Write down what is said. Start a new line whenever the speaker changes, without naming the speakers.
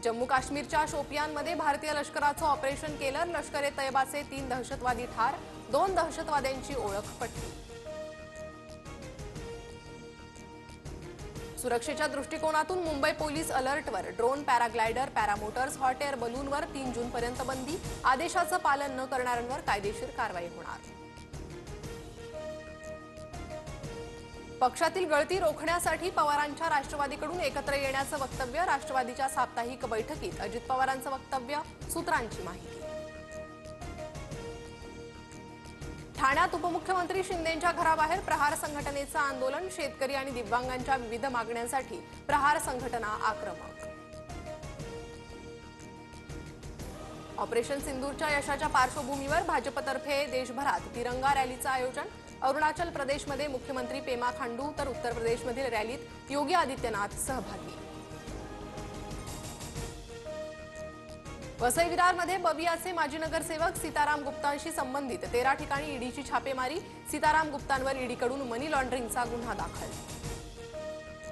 जम्मू काश्मीरच्या शोपियानमध्ये भारतीय लष्कराचं ऑपरेशन केलं। लष्कर-ए-तैयबाचे 3 दहशतवादी ठार, 2 दहशतवाद्यांची ओळख पटली। सुरक्षेच्या दृष्टिकोनातून मुंबई पोलीस अलर्टवर। Drone, paraglider, paramotors, hot air बलूनवर 3 जूनपर्यंत बंदी। आदेशाचं पालन न करणाऱ्यांवर कायदेशीर कारवाई होणार। पक्षातील गळती रोखण्यासाठी पवारांच्या राष्ट्रवादीकडून एकत्र येण्याचं वक्तव्य। राष्ट्रवादीच्या साप्ताहिक बैठकीत अजित पवारांचं वक्तव्य, सूत्रांची माहिती। ठाण्यात उपमुख्यमंत्री शिंदेंच्या घराबाहेर प्रहार संघटनेचं आंदोलन। शेतकरी आणि दिव्यांगांच्या विविध मागण्यांसाठी प्रहार संघटना आक्रमक। ऑपरेशन सिंदूरच्या यशाच्या पार्श्वभूमीवर भाजपतर्फे देशभरात तिरंगा रॅलीचं आयोजन। अरुणाचल प्रदेशमध्ये मुख्यमंत्री पेमा खांडू तर उत्तर प्रदेशमधील रॅलीत योगी आदित्यनाथ सहभागी। वसई विरारमध्ये बबियाचे माजी नगरसेवक सीताराम गुप्तांशी संबंधित 13 ठिकाणी ईडीची छापेमारी। सीताराम गुप्तांवर ईडीकडून मनी लॉन्ड्रिंगचा गुन्हा दाखल।